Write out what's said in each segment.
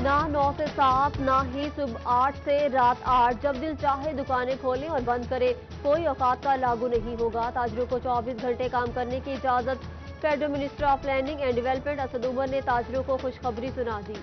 نہ 9 سے 7 نہ ہی صبح 8 سے رات 8، جب دل چاہے دکانیں کھولیں اور بند کریں، کوئی اوقات کا لاگو نہیں ہوگا۔ تاجروں کو 24 گھنٹے کام کرنے کی اجازت۔ Federal minister of planning and development Asad Umar نے تاجروں کو خوشخبری سنا دی۔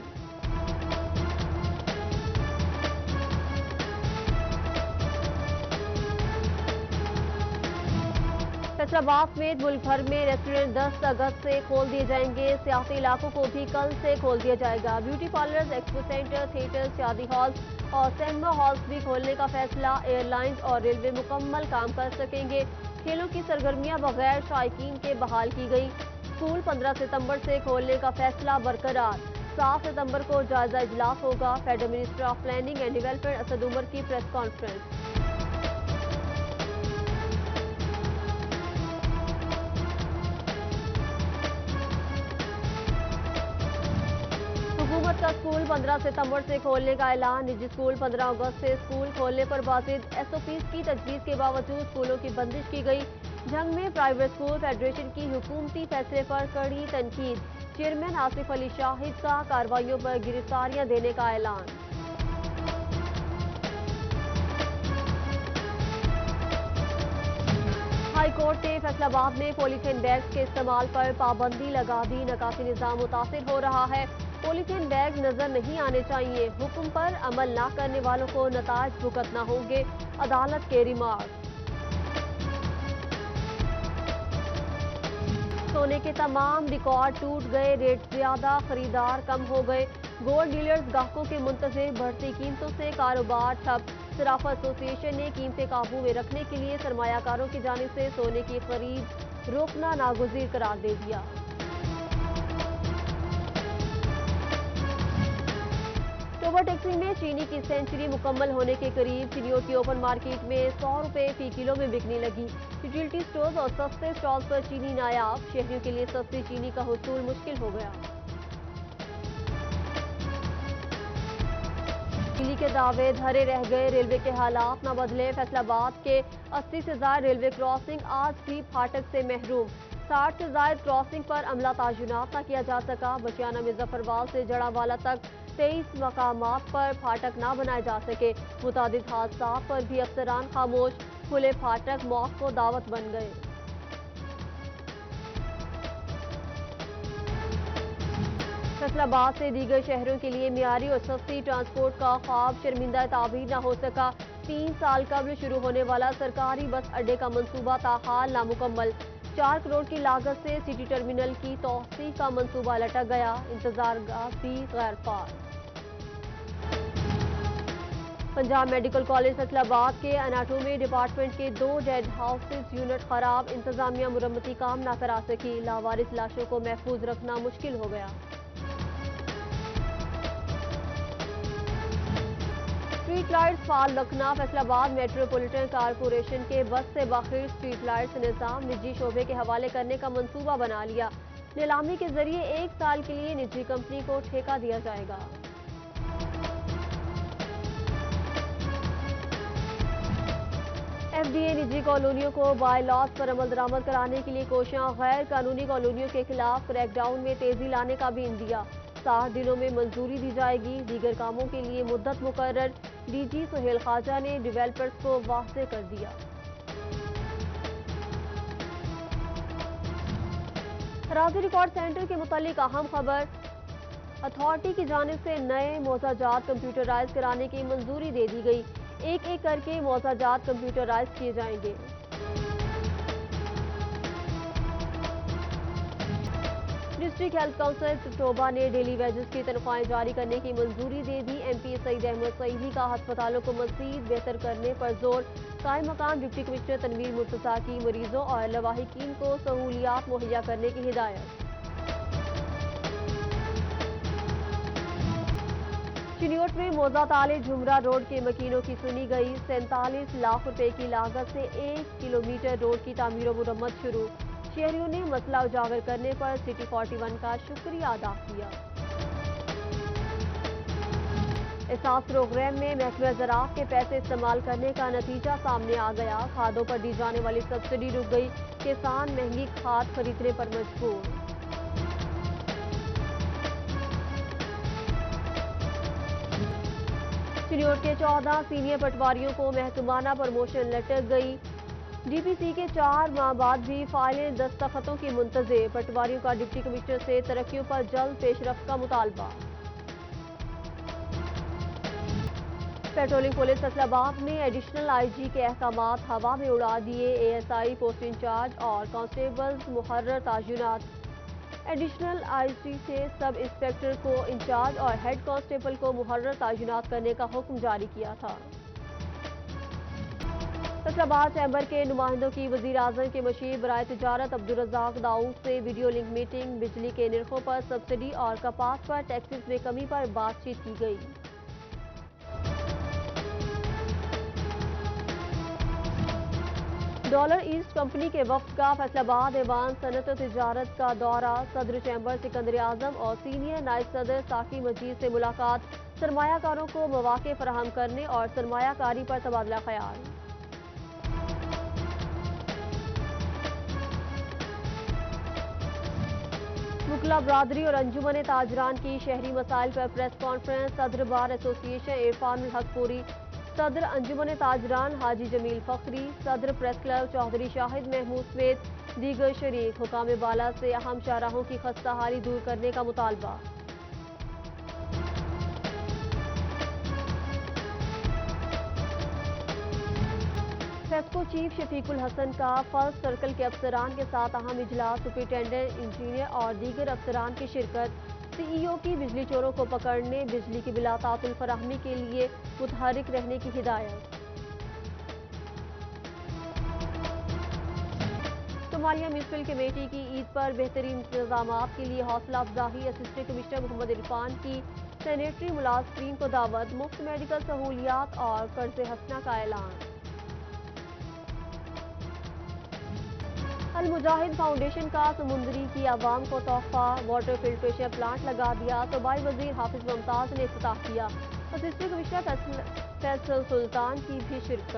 فیصل آباد سمیت ملک بھر میں ریسٹورینٹ 10 اگست سے کھول دیے جائیں گے۔ سیاحتی علاقوں کو بھی کل سے کھول دیا جائے گا۔ Beauty parlours, expo centre, theatres, شادی ہالز اور سینما ہالز بھی کھولنے کا فیصلہ۔ ایئر لائنز اور ریلوے مکمل کام کر سکیں گے۔ کھیلوں کی سرگرمیاں بغیر شائقین کے بحال کی گئی۔ اسکول 15 ستمبر سے کھولنے کا فیصلہ برقرار۔ 7 ستمبر کو جائزہ اجلاس ہوگا۔ Federal minister of planning and development Asad Umar کی پریس کانفرنس۔ حکومت کا اسکول 15 ستمبر سے کھولنے کا اعلان۔ نجی اسکول 15 اگست سے اسکول کھولنے پر بازد۔ ایس او پیز کی تجویز کے باوجود اسکولوں کی بندش کی گئی۔ جنگ میں پرائیویٹ اسکول فیڈریشن کی حکومتی فیصلے پر کڑی تنقید۔ چیئرمین آصف علی شاہد کا کارروائیوں پر گرفتاریاں دینے کا اعلان۔ ہائی کورٹ نے فیصل آباد میں پولیتھین بیگز کے استعمال پر پابندی لگا دی۔ نکاسی نظام متاثر ہو رہا ہے، پولیتھین بیگ نظر نہیں آنے چاہیے، حکم پر عمل نہ کرنے والوں کو نتائج بھگتنا ہوں گے، عدالت کے ریمارک۔ سونے کے تمام ریکارڈ ٹوٹ گئے، ریٹ زیادہ، خریدار کم ہو گئے۔ گولڈ ڈیلرز گاہکوں کے منتظر بڑھتی قیمتوں سے کاروبار ٹھپ۔ صرافہ ایسوسی ایشن نے قیمتیں قابو میں رکھنے کے لیے سرمایہ کاروں کی جانب سے سونے کی خرید روکنا ناگزیر قرار دے دیا۔ اکتوبر ٹیکسنگ میں چینی کی سینچری مکمل ہونے کے قریب۔ چینیوں کی اوپن مارکیٹ میں 100 روپے فی کلو میں بکنے لگی۔ یوٹیلٹی سٹورز اور سستے سٹالز پر چینی نایاب، شہریوں کے لیے سستی چینی کا حصول مشکل ہو گیا۔ دلی کے دعوے دھرے رہ گئے، ریلوے کے حالات نہ بدلے۔ فیصل آباد کے 80 سے زائد ریلوے کراسنگ آج بھی پھاٹک سے محروم۔ 60 سے زائد کراسنگ پر عملہ تعینات نہ کیا جا سکا۔ بچیانہ میں ظفروال سے جڑا والا تک 23 مقامات پر پھاٹک نہ بنائے جا سکے۔ متعدد حادثات پر بھی افسران خاموش، کھلے پھاٹک موت کو دعوت بن گئے۔ فیصل آباد سے دیگر شہروں کے لیے معیاری اور سستی ٹرانسپورٹ کا خواب شرمندہ تعبیر نہ ہو سکا۔ 3 سال قبل شروع ہونے والا سرکاری بس اڈے کا منصوبہ تاحال نامکمل۔ 4 کروڑ کی لاگت سے سٹی ٹرمینل کی توسیع کا منصوبہ لٹک گیا، انتظارات بھی غیر فعال۔ پنجاب میڈیکل کالج فیصل آباد کے اناٹومی ڈپارٹمنٹ کے 2 ڈیڈ ہاؤسز یونٹ خراب، انتظامیہ مرمتی کام نہ کرا سکی، لاوارث لاشوں کو محفوظ رکھنا مشکل ہو گیا۔ اسٹریٹ لائٹس فعال رکھنا، فیصل آباد میٹروپولیٹن کارپوریشن کے بس سے باخر اسٹریٹ لائٹس نظام نجی شعبے کے حوالے کرنے کا منصوبہ بنا لیا۔ نیلامی کے ذریعے 1 سال کے لیے نجی کمپنی کو ٹھیکہ دیا جائے گا۔ ایف ڈی اے نجی کالونیوں کو بائی لاز پر عمل درآمد کرانے کے لیے کوشاں، غیر قانونی کالونیوں کے خلاف کریک ڈاؤن میں تیزی لانے کا بھی عندیہ۔ 60 دنوں میں منظوری دی جائے گی، دیگر کاموں کے لیے مدت مقرر۔ ڈی جی سہیل خواجہ نے ڈیولپرز کو واضح کر دیا۔ اراضی ریکارڈ سینٹر کے متعلق اہم خبر، اتھارٹی کی جانب سے نئے موضوع جات کمپیوٹرائز کرانے کی منظوری دے دی گئی۔ ایک ایک کر کے موضوع جات کمپیوٹرائز کیے جائیں گے۔ ڈسٹرکٹ ہیلتھ کونسل ٹوبا نے ڈیلی ویجز کی تنخواہیں جاری کرنے کی منظوری دے دی۔ ایم پی سعید احمد سعیدی کا ہسپتالوں کو مزید بہتر کرنے پر زور۔ قائم مقام ڈپٹی کمشنر تنویر مرتضیٰ کی مریضوں اور لواحقین کو سہولیات مہیا کرنے کی ہدایت۔ چنیوٹ میں موزہ تالے جھمرا روڈ کے مکینوں کی سنی گئی۔ 47 لاکھ روپے کی لاگت سے 1 کلومیٹر روڈ کی تعمیر و مرمت شروع۔ شہریوں نے مسئلہ اجاگر کرنے پر سٹی 41 کا شکریہ ادا کیا۔ اساس پروگرام میں محکمہ زراعت کے پیسے استعمال کرنے کا نتیجہ سامنے آ گیا، کھادوں پر دی جانے والی سبسڈی رک گئی، کسان مہنگی کھاد خریدنے پر مجبور۔ چنیوٹ کے 14 سینئر پٹواریوں کو محکمانہ پروموشن لٹک گئی، ڈی پی سی کے 4 ماہ بعد بھی فائلیں دستخطوں کی منتظر، پٹواریوں کا ڈپٹی کمشنر سے ترقیوں پر جلد پیش رفت کا مطالبہ۔ پیٹرولنگ پولیس فیصل آباد میں ایڈیشنل آئی جی کے احکامات ہوا میں اڑا دیے، A S I post incharge اور کانسٹیبلز مقرر تعینات، ایڈیشنل آئی جی سے سب انسپکٹر کو انچارج اور ہیڈ کانسٹیبل کو مقرر تعینات کرنے کا حکم جاری کیا تھا۔ فیصل آباد چیمبر کے نمائندوں کی وزیر اعظم کے مشیر برائے تجارت عبدالرزاق داؤد سے ویڈیو لنک میٹنگ، بجلی کے نرخوں پر سبسڈی اور کپاس پر ٹیکسز میں کمی پر بات چیت کی گئی۔ ڈالر ایسٹ کمپنی کے وفد کا فیصل آباد ایوان صنعت و تجارت کا دورہ، صدر چیمبر سکندر اعظم اور سینئر نائب صدر ساقی مجید سے ملاقات، سرمایہ کاروں کو مواقع فراہم کرنے اور سرمایہ کاری پر تبادلہ خیال۔ وکلا برادری اور انجمن تاجران کی شہری مسائل پر پریس کانفرنس، صدر بار ایسوسی ایشن عرفان الحق پوری، صدر انجمن تاجران حاجی جمیل فخری، صدر پریس کلب چودھری شاہد محمود سمیت دیگر شریک، حکام بالا سے اہم شاہراہوں کی خستہ حالی دور کرنے کا مطالبہ۔ فیسکو چیف شفیق الحسن کا فرسٹ سرکل کے افسران کے ساتھ اہم اجلاس، سپرنٹینڈنٹ، انجینئر اور دیگر افسران کی شرکت، سی ای او کی بجلی چوروں کو پکڑنے، بجلی کی بلا تعطل فراہمی کے لیے متحرک رہنے کی ہدایت۔ صومالیہ میونسپل کمیٹی کی عید پر بہترین انتظامات کے لیے حوصلہ افزائی، اسسٹنٹ کمشنر محمد عرفان کی سینیٹری ملازمین کو دعوت، مفت میڈیکل سہولیات اور قرض حسنہ کا اعلان۔ المجاہد فاؤنڈیشن کا سمندری کی عوام کو تحفہ، واٹر فلٹریشن پلانٹ لگا دیا، صوبائی وزیر حافظ ممتاز نے افتتاح کیا، اسسٹنٹ کمشنر فیصل سلطان کی بھی شرکت۔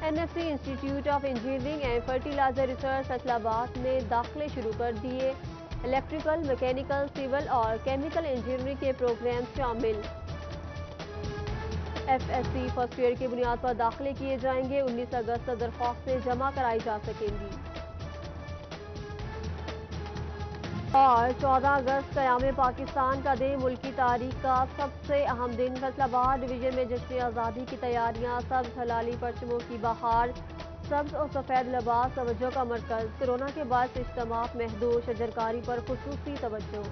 N F C institute of engineering and fertiliser research Faisalabad نے داخلے شروع کر دیے، الیکٹریکل، میکینیکل، سول اور کیمیکل انجینئرنگ کے پروگرام شامل۔ F S C first year کی بنیاد پر داخلے کیے جائیں گے، 19 اگست تک درخواستیں جمع کرائی جا سکیں گی۔ اور 14 اگست قیام پاکستان کا دن، ملکی تاریخ کا سب سے اہم دن، فیصل آباد ڈویژن میں جشن آزادی کی تیاریاں، سبز ہلالی پرچموں کی بہار، سبز اور سفید لباس توجہ کا مرکز، کورونا کے باعث اجتماعات محدود، شجرکاری پر خصوصی توجہ۔